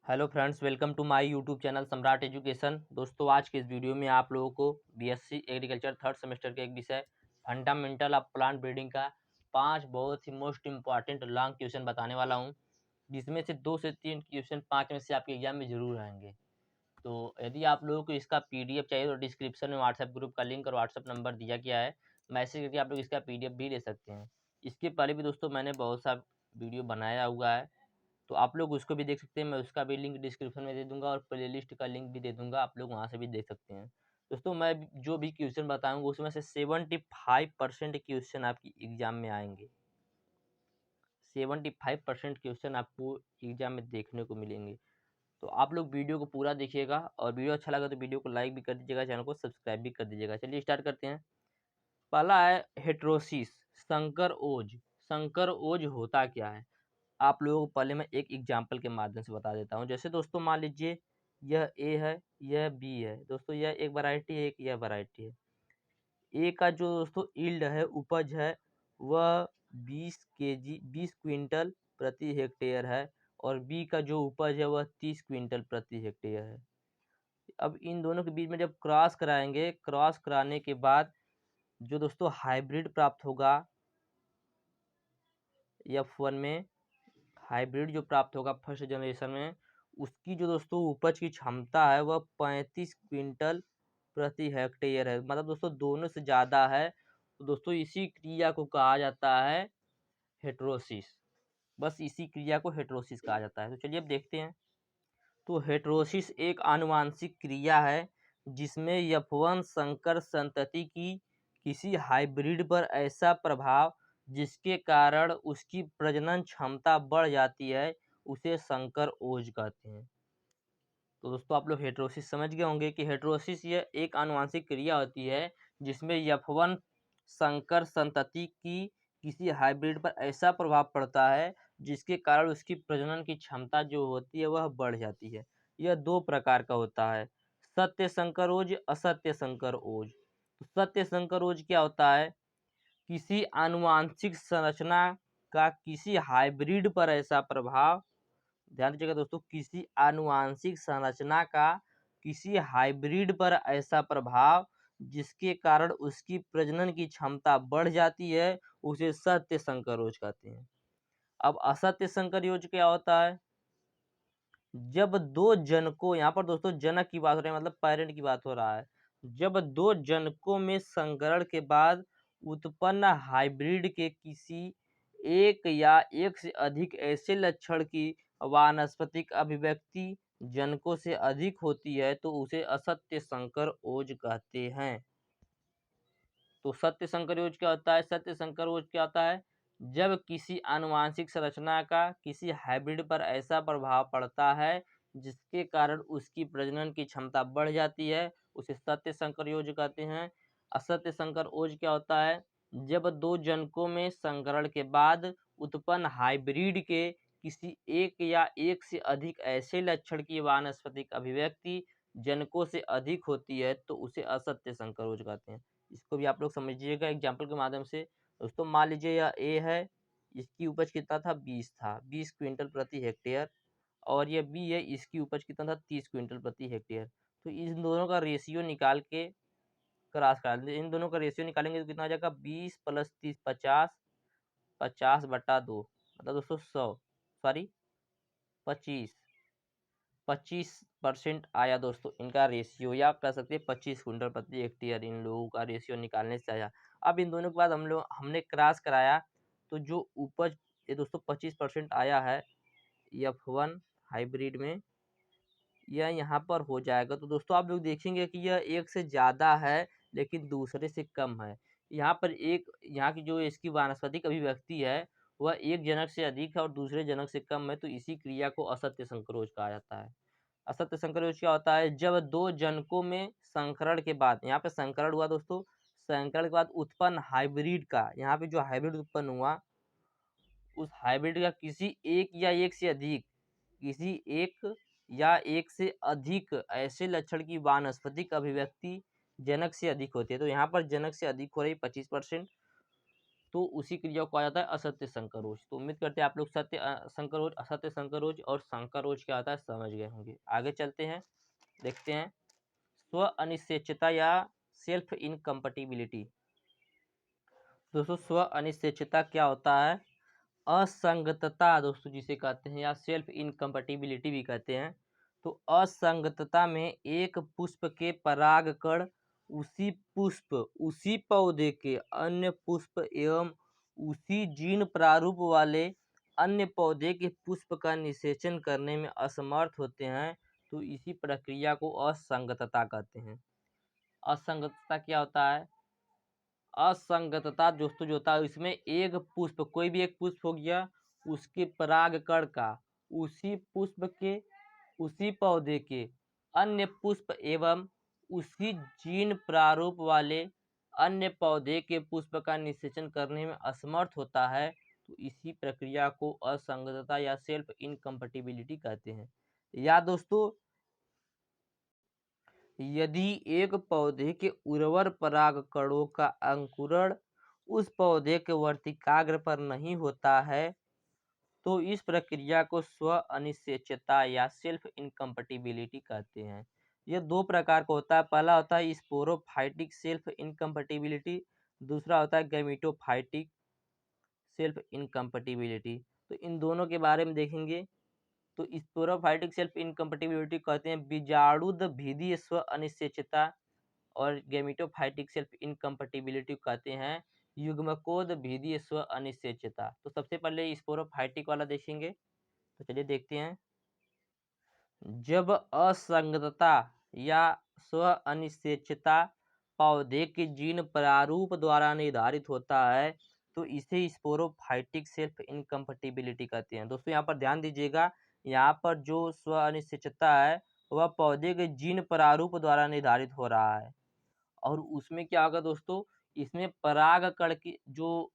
Hello friends, welcome to my YouTube channel Samrat education. दोस्तों, आज के इस वीडियो में आप लोगों को बीएससी एग्रीकल्चर थर्ड सेमेस्टर के एक विषय फंडामेंटल ऑफ प्लांट ब्रीडिंग का 5 बहुत ही मोस्ट इंपॉर्टेंट लॉन्ग क्वेश्चन बताने वाला हूं, जिसमें से 2 से 3 क्वेश्चन 5 में से आपके एग्जाम में जरूर आएंगे। तो यदि आप लोगों को इसका पीडीएफ चाहिए तो डिस्क्रिप्शन में व्हाट्सएप ग्रुप का लिंक और व्हाट्सएप नंबर दिया गया है। मैसेज करके आप लोग इसका पीडीएफ भी ले सकते हैं। इसके पहले भी दोस्तों मैंने बहुत सा वीडियो बनाया हुआ है, तो आप लोग उसको भी देख सकते हैं। मैं उसका भी लिंक डिस्क्रिप्शन में दे दूंगा और प्लेलिस्ट का लिंक भी दे दूंगा, आप लोग वहां से भी देख सकते हैं। दोस्तों, मैं जो भी क्वेश्चन बताऊंगा उसमें से 75% क्वेश्चन आपकी एग्जाम में आएंगे। 75% क्वेश्चन आपको एग्जाम में देखने को मिलेंगे। तो आप लोग वीडियो को पूरा देखिएगा, और वीडियो अच्छा लगा तो वीडियो को लाइक भी कर दीजिएगा, चैनल को सब्सक्राइब भी कर दीजिएगा। चलिए स्टार्ट करते हैं। पहला है हेट्रोसिस, संकर ओज। संकर ओज होता क्या है, आप लोगों को पहले मैं एक एग्जाम्पल के माध्यम से बता देता हूँ। जैसे दोस्तों मान लीजिए यह ए है, यह बी है। दोस्तों यह एक वैरायटी है, एक यह वैरायटी है। ए का जो दोस्तों यील्ड है, उपज है, वह 20 क्विंटल प्रति हेक्टेयर है, और बी का जो उपज है वह 30 क्विंटल प्रति हेक्टेयर है। अब इन दोनों के बीच में जब क्रॉस कराएंगे, क्रॉस कराने के बाद जो दोस्तों हाइब्रिड प्राप्त होगा F1 में, हाइब्रिड जो प्राप्त होगा फर्स्ट जनरेशन में, उसकी जो दोस्तों उपज की क्षमता है वह 35 क्विंटल प्रति हेक्टेयर है। मतलब दोस्तों दोनों से ज़्यादा है। तो दोस्तों इसी क्रिया को कहा जाता है हेट्रोसिस। बस इसी क्रिया को हेट्रोसिस कहा जाता है। तो चलिए अब देखते हैं। तो हेट्रोसिस एक आनुवांशिक क्रिया है जिसमें F1 संकर संतति की किसी हाइब्रिड पर ऐसा प्रभाव जिसके कारण उसकी प्रजनन क्षमता बढ़ जाती है, उसे संकर ओज कहते हैं। तो दोस्तों आप लोग हेट्रोसिस समझ गए होंगे कि हेट्रोसिस यह एक आनुवांशिक क्रिया होती है जिसमें F1 संकर संतति की किसी हाइब्रिड पर ऐसा प्रभाव पड़ता है जिसके कारण उसकी प्रजनन की क्षमता जो होती है वह बढ़ जाती है। यह 2 प्रकार का होता है, सत्य संकर ओज, असत्य संकर ओज। तो सत्य संकर ओज क्या होता है, किसी आनुवांशिक संरचना का किसी हाइब्रिड पर ऐसा प्रभाव, ध्यान दीजिएगा दोस्तों, किसी आनुवांशिक संरचना का किसी हाइब्रिड पर ऐसा प्रभाव जिसके कारण उसकी प्रजनन की क्षमता बढ़ जाती है, उसे सत्य संकरोज कहते हैं। अब असत्य संकरोज क्या होता है, जब 2 जनकों, यहाँ पर दोस्तों जनक की बात हो रही है, मतलब पेरेंट की बात हो रहा है। जब 2 जनकों में संकरण के बाद उत्पन्न हाइब्रिड के किसी एक या एक से अधिक ऐसे लक्षण की वानस्पतिक अभिव्यक्ति जनकों से अधिक होती है तो उसे असत्य संकर ओज कहते हैं। तो सत्य संकर ओज क्या होता है, सत्य संकर ओज क्या होता है, जब किसी आनुवांशिक संरचना का किसी हाइब्रिड पर ऐसा प्रभाव पड़ता है जिसके कारण उसकी प्रजनन की क्षमता बढ़ जाती है, उसे सत्य संकर ओज कहते हैं। असत्य संकर ओज क्या होता है, जब 2 जनकों में संकरण के बाद उत्पन्न हाइब्रिड के किसी एक या एक से अधिक ऐसे लक्षण की वानस्पतिक अभिव्यक्ति जनकों से अधिक होती है तो उसे असत्य संकर ओज कहते हैं। इसको भी आप लोग समझिएगा एग्जाम्पल के माध्यम से। दोस्तों मान लीजिए यह ए है, इसकी उपज कितना था, 20 क्विंटल प्रति हेक्टेयर, और यह बी है, इसकी उपज कितना था, 30 क्विंटल प्रति हेक्टेयर। तो इन दोनों का रेशियो निकाल के क्रॉस करा दें, इन दोनों का रेशियो निकालेंगे तो कितना हो जाएगा, 20 + 30 50, 50/2, मतलब दोस्तों 100, सॉरी 25, 25% आया दोस्तों इनका रेशियो, या आप कह सकते हैं 25 क्विंटल प्रति हेक्टेयर इन लोगों का रेशियो निकालने से आया। अब इन दोनों के बाद हमने क्रॉस कराया, तो जो उपज ये दोस्तों 25% आया है F1 हाइब्रिड में, यह यहाँ पर हो जाएगा। तो दोस्तों आप लोग देखेंगे कि यह एक से ज़्यादा है लेकिन दूसरे से कम है। यहाँ पर एक, यहाँ की जो इसकी वानस्पतिक अभिव्यक्ति है वह एक जनक से अधिक है और दूसरे जनक से कम है, तो इसी क्रिया को असत्य संकरोज कहा जाता है। असत्य संकरोज क्या होता है, जब 2 जनकों में संकरण के बाद, यहाँ पे संकरण हुआ दोस्तों, संकरण के बाद उत्पन्न हाइब्रिड का, यहाँ पे जो हाइब्रिड उत्पन्न हुआ उस हाइब्रिड का किसी एक या एक से अधिक, किसी एक या एक से अधिक ऐसे लक्षण की वानस्पतिक अभिव्यक्ति जनक से अधिक होती है। तो यहाँ पर जनक से अधिक हो रही 25%, तो उसी क्रिया को कहा जाता है असत्य संकरोच। तो उम्मीद करते हैं आप लोग संकरोच, असत्य संकरोच और संकरोच क्या होता है समझ गए होंगे। आगे चलते हैं, देखते हैं स्व अनिश्चयता या सेल्फ इनकम्पैटिबिलिटी। दोस्तों स्व अनिश्चयता क्या होता है? असंगतता दोस्तों जिसे कहते हैं, या सेल्फ इनकम्पैटिबिलिटी भी कहते हैं। तो असंगतता में एक पुष्प के परागकण उसी पौधे के अन्य पुष्प एवं उसी जीन प्रारूप वाले अन्य पौधे के पुष्प का निषेचन करने में असमर्थ होते हैं, तो इसी प्रक्रिया को असंगतता कहते हैं। असंगतता क्या होता है? असंगतता दोस्तों जो होता है इसमें एक पुष्प, कोई भी एक पुष्प हो गया, उसके परागकण का उसी पुष्प के उसी पौधे के अन्य पुष्प एवं उसी जीन प्रारूप वाले अन्य पौधे के पुष्प का निषेचन करने में असमर्थ होता है, तो इसी प्रक्रिया को असंगतता या सेल्फ इनकम्पैटिबिलिटी कहते हैं। या दोस्तों यदि एक पौधे के उर्वर परागकणों का अंकुरण उस पौधे के वर्तिकाग्र पर नहीं होता है, तो इस प्रक्रिया को स्व अनिश्चयता या सेल्फ इनकम्पैटिबिलिटी कहते हैं। यह दो प्रकार का होता है। पहला होता है स्पोरोफाइटिक सेल्फ इनकम्पैटिबिलिटी, दूसरा होता है गैमेटोफाइटिक सेल्फ इनकम्पैटिबिलिटी। तो इन दोनों के बारे में देखेंगे। तो स्पोरोफाइटिक सेल्फ इनकम्पैटिबिलिटी कहते हैं बीजाणुद भिदीय स्व अनिश्चयता, और गैमेटोफाइटिक सेल्फ इनकम्पैटिबिलिटी कहते हैं युग्मकोद भिदीय स्व अनिश्चयता। तो सबसे पहले स्पोरोफाइटिक वाला देखेंगे, तो चलिए देखते हैं। जब असंगतता या स्व अनिश्चयता पौधे के जीन प्रारूप द्वारा निर्धारित होता है, तो इसे स्पोरोफाइटिक सेल्फ इनकम्पैटिबिलिटी कहते हैं। दोस्तों यहाँ पर ध्यान दीजिएगा, यहाँ पर जो स्व अनिश्चयता है वह पौधे के जीन प्रारूप द्वारा निर्धारित हो रहा है, और उसमें क्या होगा दोस्तों, इसमें परागकण की जो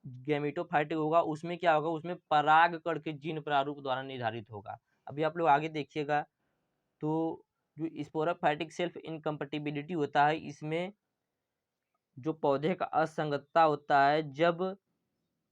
गैमेटोफाइटिक होगा उसमें क्या होगा, उसमें परागकण के जीन प्रारूप द्वारा निर्धारित होगा। अभी आप लोग आगे देखिएगा, तो जो स्पोरोफाइटिक सेल्फ इनकम्पैटिबिलिटी होता है, इसमें जो पौधे का असंगतता होता है, जब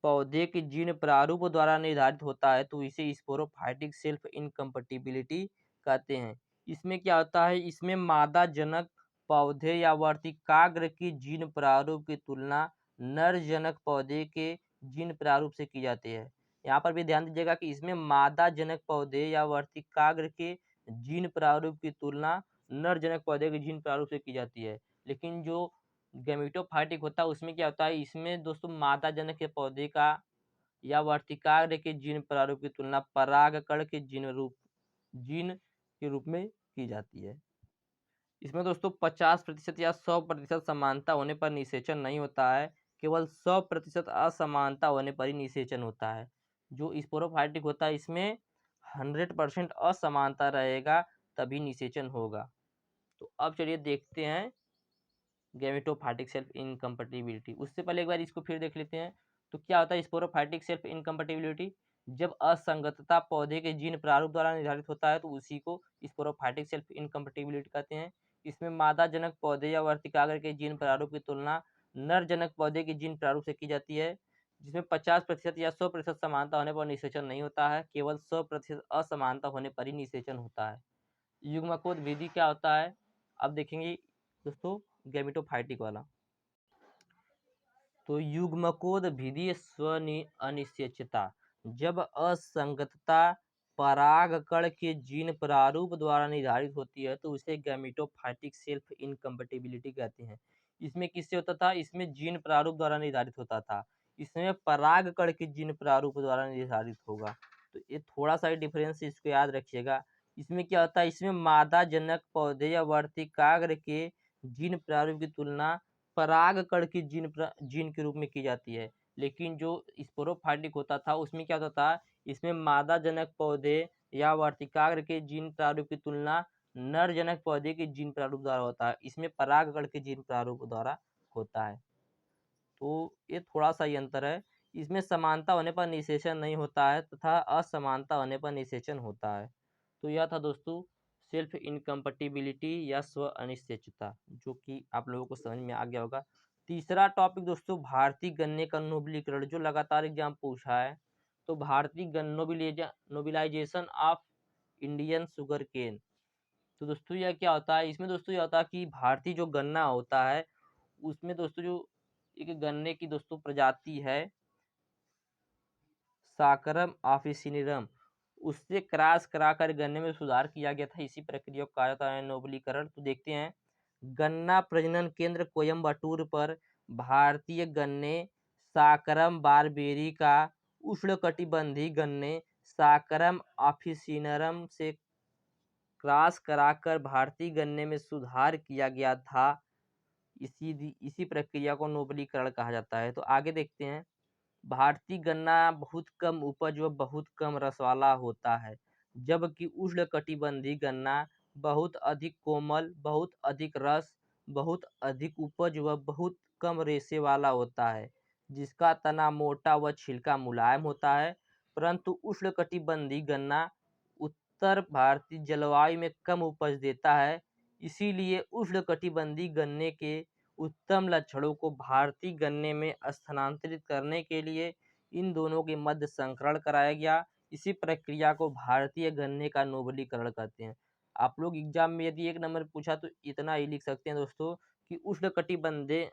पौधे के जीन प्रारूप द्वारा निर्धारित होता है, तो इसे स्पोरोफाइटिक सेल्फ इनकम्पैटिबिलिटी कहते हैं। इसमें क्या होता है, इसमें मादा जनक पौधे या वर्तिकाग्र की जीन प्रारूप की तुलना नर जनक पौधे के जीन प्रारूप से की जाती है। यहाँ पर भी ध्यान दीजिएगा कि इसमें मादा जनक पौधे या वर्तिकाग्र के जीन प्रारूप की तुलना नर जनक पौधे के जीन प्रारूप से की जाती है। लेकिन जो गैमेटोफाइटिक होता है उसमें क्या होता है, इसमें दोस्तों मादा जनक के पौधे का या वर्तिकाग्र के जीन प्रारूप की तुलना परागकण के जीन के रूप में की जाती है। इसमें दोस्तों 50% या 100% समानता होने पर निषेचन नहीं होता है, केवल 100% असमानता होने पर ही निषेचन होता है। जो स्पोरोफाइटिक होता है इसमें 100% असमानता रहेगा तभी निषेचन होगा। तो अब चलिए देखते हैं गैमेटोफाइटिक सेल्फ इनकम्पैटिबिलिटी। उससे पहले एक बार इसको फिर देख लेते हैं। तो क्या होता है स्पोरोफाइटिक सेल्फ इनकम्पैटिबिलिटी? जब असंगतता पौधे के जीन प्रारूप द्वारा निर्धारित होता है, तो उसी को स्पोरोफाइटिक सेल्फ इनकम्पैटिबिलिटी कहते हैं। इसमें मादा जनक पौधे या वर्तिकाग्र के जीन प्रारूप की तुलना नर जनक पौधे के जीन प्रारूप से की जाती है, जिसमें 50% या 100% समानता होने पर निषेचन नहीं होता है, केवल 100% असमानता होने पर ही निषेचन होता है। युग्मकोद विधि क्या होता है, अब देखेंगे दोस्तों गैमेटोफाइटिक वाला। तो युग्मकोद विधि स्व अनिश्चयता, जब असंगतता परागकण के जीन प्रारूप द्वारा निर्धारित होती है, तो उसे गैमेटोफाइटिक सेल्फ इनकम्पैटिबिलिटी कहते हैं। इसमें किससे होता था, इसमें जीन प्रारूप द्वारा निर्धारित होता था, इसमें परागकण के जीन प्रारूप द्वारा निर्धारित होगा। तो ये थोड़ा सा डिफरेंस इसको याद रखिएगा। इसमें क्या होता है, इसमें मादा जनक पौधे या वर्तिकाग्र के जीन प्रारूप की तुलना परागकण की जीन के रूप में की जाती है। लेकिन जो स्पोरोफाइटिक होता था उसमें क्या होता था, इसमें मादा जनक पौधे या वर्तिकाग्र के जीन प्रारूप की तुलना नर जनक पौधे के जीन प्रारूप द्वारा होता है, इसमें परागकण के जीन प्रारूप द्वारा होता है। तो ये थोड़ा सा ही अंतर है। इसमें समानता होने पर निषेचन नहीं होता है तथा असमानता होने पर निषेचन होता है। तो यह था दोस्तों सेल्फ इनकम्पैटिबिलिटी या स्व अनिश्चयता, जो कि आप लोगों को समझ में आ गया होगा। तीसरा टॉपिक दोस्तों भारतीय गन्ने का नोबलीकरण, जो लगातार एग्जाम पूछा है। तो भारतीय नोबिलाइजेशन ऑफ इंडियन शुगर केन। तो दोस्तों यह क्या होता है, इसमें दोस्तों यह होता है कि भारतीय जो गन्ना होता है उसमें दोस्तों जो एक गन्ने की दोस्तों प्रजाति है साकरम ऑफिसिनिरम, उससे क्रॉस कराकर गन्ने में सुधार किया गया था। इसी प्रक्रिया को कहा जाता है नोबलीकरण। तो देखते हैं, गन्ना प्रजनन केंद्र कोयम्बटूर पर भारतीय गन्ने साकरम बारबेरी का उष्णकटिबंधीय गन्ने साकरम ऑफिसिनरम से क्रॉस कराकर भारतीय गन्ने में सुधार किया गया था। इसी प्रक्रिया को नोबलीकरण कहा जाता है। तो आगे देखते हैं, भारतीय गन्ना बहुत कम उपज व बहुत कम रस वाला होता है, जबकि उष्णकटिबंधीय गन्ना बहुत अधिक कोमल, बहुत अधिक रस, बहुत अधिक उपज व बहुत कम रेशे वाला होता है, जिसका तना मोटा व छिलका मुलायम होता है। परंतु उष्णकटिबंधीय गन्ना उत्तर भारतीय जलवायु में कम उपज देता है, इसीलिए उष्णकटिबंधीय गन्ने के उत्तम लक्षणों को भारतीय गन्ने में स्थानांतरित करने के लिए इन दोनों के मध्य संकरण कराया गया। इसी प्रक्रिया को भारतीय गन्ने का नोबलीकरण कहते हैं। आप लोग एग्जाम में यदि एक नंबर पूछा तो इतना ही लिख सकते हैं दोस्तों कि उष्णकटिबंधीय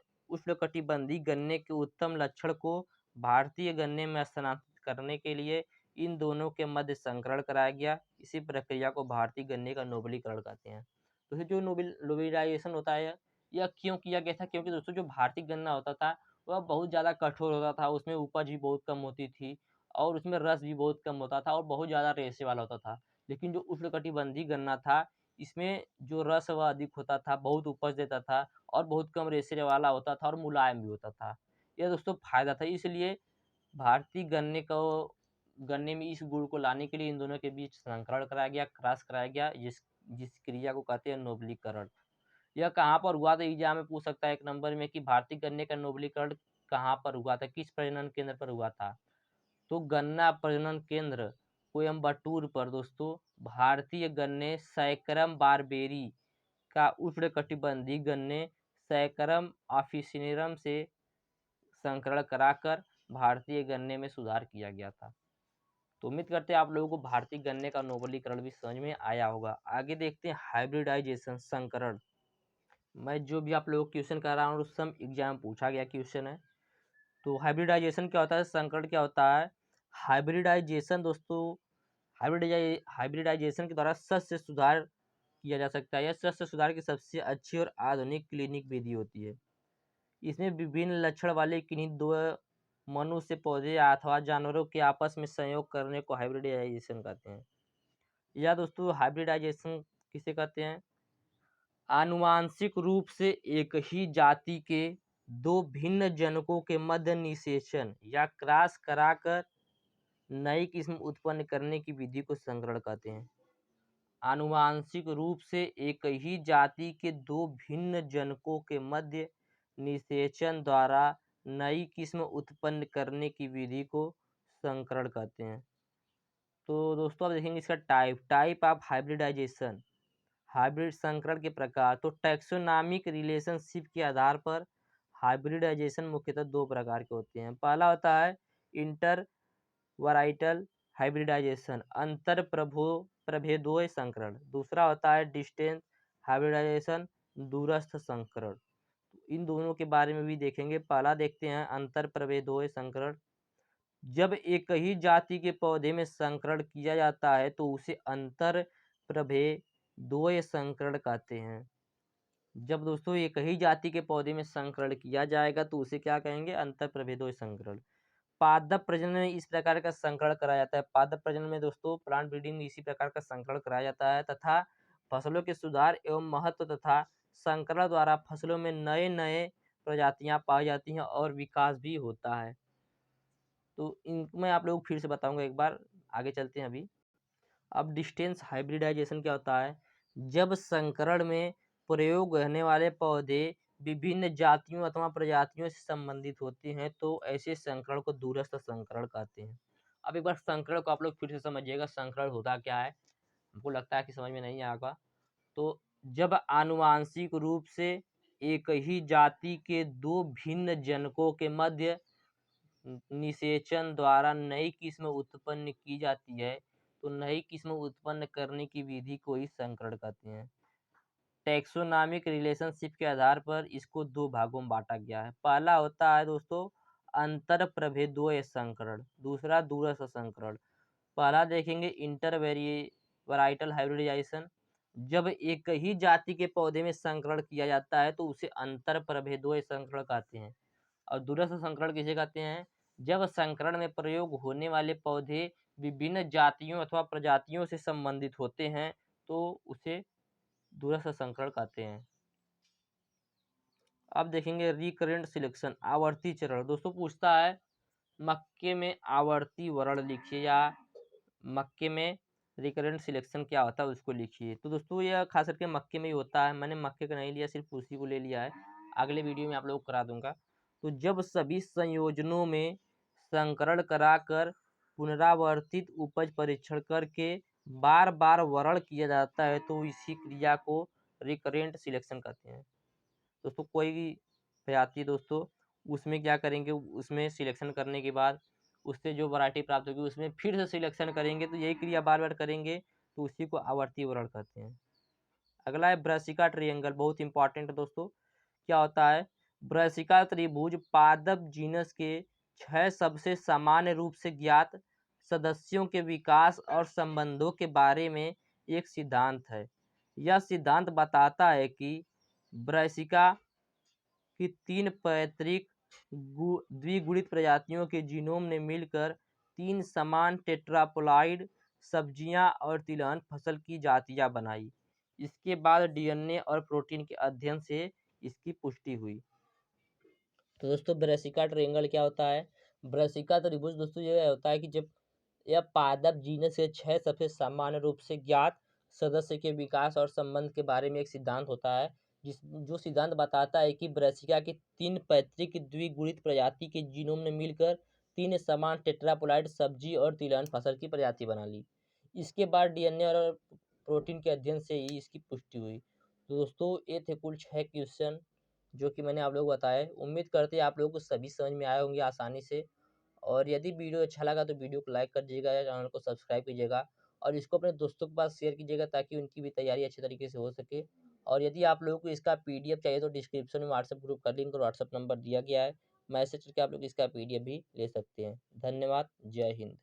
गन्ने के उत्तम लक्षण को भारतीय गन्ने में स्थानांतरित करने के लिए इन दोनों के मध्य संकरण कराया गया। इसी प्रक्रिया को भारतीय गन्ने का नोबलीकरण कहते हैं। तो जो नोबेलाइजेशन होता है यह क्यों किया गया था, क्योंकि दोस्तों जो भारतीय गन्ना होता था वह बहुत ज़्यादा कठोर होता था, उसमें उपज भी बहुत कम होती थी और उसमें रस भी बहुत कम होता था और बहुत ज़्यादा रेशे वाला होता था। लेकिन जो उष्णकटिबंधीय गन्ना था इसमें जो रस वह अधिक होता था, बहुत उपज देता था और बहुत कम रेशे वाला होता था और मुलायम भी होता था। यह दोस्तों फायदा था, इसलिए भारतीय गन्ने में इस गुण को लाने के लिए इन दोनों के बीच संकरण कराया गया, क्रॉस कराया गया, जिस जिस क्रिया को कहते हैं नोबलीकरण। यह कहाँ पर हुआ था, एग्जाम में पूछ सकता है एक नंबर में कि भारतीय गन्ने का नोबलीकरण कहाँ पर हुआ था, किस प्रजनन केंद्र पर हुआ था। तो गन्ना प्रजनन केंद्र कोयम्बटूर पर दोस्तों भारतीय गन्ने सैकरम बारबेरी का उष्णकटिबंधीय गन्ने सैकरम ऑफिसिनेरम से संकरण कराकर भारतीय गन्ने में सुधार किया गया था। तो उम्मीद करते हैं आप लोगों को भारतीय गन्ने का नोबलीकरण भी समझ में आया होगा। आगे देखते हैं हाइब्रिडाइजेशन, संकरण। मैं जो भी आप लोगों को क्वेश्चन कर रहा हूँ उस समय एग्जाम पूछा गया क्वेश्चन है। तो हाइब्रिडाइजेशन क्या होता है, संकरण क्या होता है। हाइब्रिडाइजेशन दोस्तों, हाइब्रिडाइजेशन के द्वारा सस्य सुधार किया जा सकता है। यह सस्य सुधार की सबसे अच्छी और आधुनिक क्लिनिक विधि होती है। इसमें विभिन्न लक्षण वाले किन्हीं दो मनुष्य, पौधे अथवा जानवरों के आपस में संयोग करने को हाइब्रिडाइजेशन कहते हैं। या दोस्तों हाइब्रिडाइजेशन किसे कहते हैं, आनुवांशिक रूप से एक ही जाति के दो भिन्न जनकों के मध्य निषेचन या क्रॉस कराकर नई किस्म उत्पन्न करने की विधि को संकरण कहते हैं। आनुवांशिक रूप से एक ही जाति के दो भिन्न जनकों के मध्य निषेचन द्वारा नई किस्म उत्पन्न करने की विधि को संकरण कहते हैं। तो दोस्तों आप देखेंगे इसका टाइप ऑफ हाइब्रिडाइजेशन, हाइब्रिड संकरण के प्रकार। तो टैक्सोनॉमिक रिलेशनशिप के आधार पर हाइब्रिडाइजेशन मुख्यतः दो प्रकार के होते हैं। पहला होता है इंटर वराइटल हाइब्रिडाइजेशन, अंतर प्रभेदोय संकरण। दूसरा होता है डिस्टेंस हाइब्रिडाइजेशन, दूरस्थ संकरण। इन दोनों के बारे में भी देखेंगे। पहला देखते हैं अंतर प्रभेदोय संकरण। जब एक ही जाति के पौधे में संकरण किया जाता है तो उसे अंतर प्रभेदोय संकरण कहते हैं। जब दोस्तों एक ही जाति के पौधे में संकरण किया जाएगा तो उसे क्या कहेंगे, अंतर प्रभेदोय संकरण। पादप प्रजनन में इस प्रकार का संकरण कराया जाता है। पादप प्रजनन में दोस्तों प्लांट ब्रीडिंग में इसी प्रकार का संकरण कराया जाता है तथा फसलों के सुधार एवं महत्व तथा संकरण द्वारा फसलों में नए नए प्रजातियां पाई जाती हैं और विकास भी होता है। तो इनमें आप लोग फिर से बताऊंगा एक बार, आगे चलते हैं अभी। अब डिस्टेंस हाइब्रिडाइजेशन क्या होता है, जब संकरण में प्रयोग होने वाले पौधे विभिन्न जातियों अथवा प्रजातियों से संबंधित होते हैं तो ऐसे संकरण को दूरस्थ संकरण कहते हैं। अब एक बार संकरण को आप लोग फिर से समझिएगा, संकरण होता क्या है, हमको लगता है कि समझ में नहीं आएगा। तो जब आनुवांशिक रूप से एक ही जाति के दो भिन्न जनकों के मध्य निषेचन द्वारा नई किस्म उत्पन्न की जाती है, तो नई किस्म उत्पन्न करने की विधि को ही संकरण कहते हैं। टैक्सोनॉमिक रिलेशनशिप के आधार पर इसको दो भागों में बांटा गया है। पहला होता है दोस्तों अंतर प्रभेदोय संकरण, दूसरा दूरस्थ संकरण। पहला देखेंगे इंटर वैराइटल हाइब्रिडाइजेशन। जब एक ही जाति के पौधे में संकरण किया जाता है तो उसे अंतर प्रभेदोय संकरण कहते हैं। और दूरस्थ संकरण किसे कहते हैं? जब संकरण में प्रयोग होने वाले पौधे विभिन्न जातियों अथवा प्रजातियों से संबंधित होते हैं तो उसे दूरस्थ संकरण कहते हैं। अब देखेंगे रिकरेंट सिलेक्शन, आवर्ती चरण। दोस्तों पूछता है मक्के में आवर्ती वर्ण लिखिए या मक्के में रिकरेंट सिलेक्शन क्या होता है उसको लिखिए। तो दोस्तों यह खास करके मक्के में ही होता है। मैंने मक्के का नहीं लिया, सिर्फ उसी को ले लिया है। अगले वीडियो में आप लोग को करा दूंगा। तो जब सभी संयोजनों में संकरण कराकर पुनरावर्तित उपज परीक्षण करके बार बार वर्ण किया जाता है तो इसी क्रिया को रिकरेंट सिलेक्शन कहते हैं। दोस्तों कोई भी प्रजाति है दोस्तों, उसमें क्या करेंगे, उसमें सिलेक्शन करने के बाद उससे जो वैरायटी प्राप्त होगी उसमें फिर से सिलेक्शन करेंगे, तो यही क्रिया बार बार करेंगे तो उसी को आवर्ती वर्ण कहते हैं। अगला है ब्रैसिका ट्रायंगल, बहुत इंपॉर्टेंट है दोस्तों। क्या होता है? ब्रैसिका त्रिभुज पादप जीनस के 6 सबसे सामान्य रूप से ज्ञात सदस्यों के विकास और संबंधों के बारे में एक सिद्धांत है। यह सिद्धांत बताता है कि ब्रैसिका की 3 पैतृक द्विगुणित प्रजातियों के जीनोम ने मिलकर 3 समान टेट्राप्लॉइड सब्जियां और तिलहन फसल की जातियां बनाई। इसके बाद डीएनए और प्रोटीन के अध्ययन से इसकी पुष्टि हुई। तो दोस्तों ब्रैसिका ट्रायंगल क्या होता है? ब्रैसिका त्रिभुज दोस्तों यह होता है कि जब यह पादप जीनस के 6 सबसे सामान्य रूप से ज्ञात सदस्य के विकास और संबंध के बारे में एक सिद्धांत होता है, जो सिद्धांत बताता है कि ब्रैसिका की 3 पैतृक द्विगुणित प्रजाति के जीनोम ने मिलकर 3 समान टेट्राप्लॉइड सब्जी और तिलहन फसल की प्रजाति बना ली। इसके बाद डीएनए और प्रोटीन के अध्ययन से ही इसकी पुष्टि हुई। तो दोस्तों ये थे कुल 6 क्वेश्चन जो कि मैंने आप लोगों को बताया। उम्मीद करते हैं आप लोगों को सभी समझ में आए होंगे आसानी से। और यदि वीडियो अच्छा लगा तो वीडियो को लाइक कर दीजिएगा या चैनल को सब्सक्राइब कीजिएगा और इसको अपने दोस्तों के पास शेयर कीजिएगा ताकि उनकी भी तैयारी अच्छे तरीके से हो सके। और यदि आप लोगों को इसका पीडीएफ चाहिए तो डिस्क्रिप्शन में व्हाट्सएप ग्रुप का लिंक और व्हाट्सएप नंबर दिया गया है, मैसेज करके आप लोग इसका पीडीएफ भी ले सकते हैं। धन्यवाद। जय हिंद।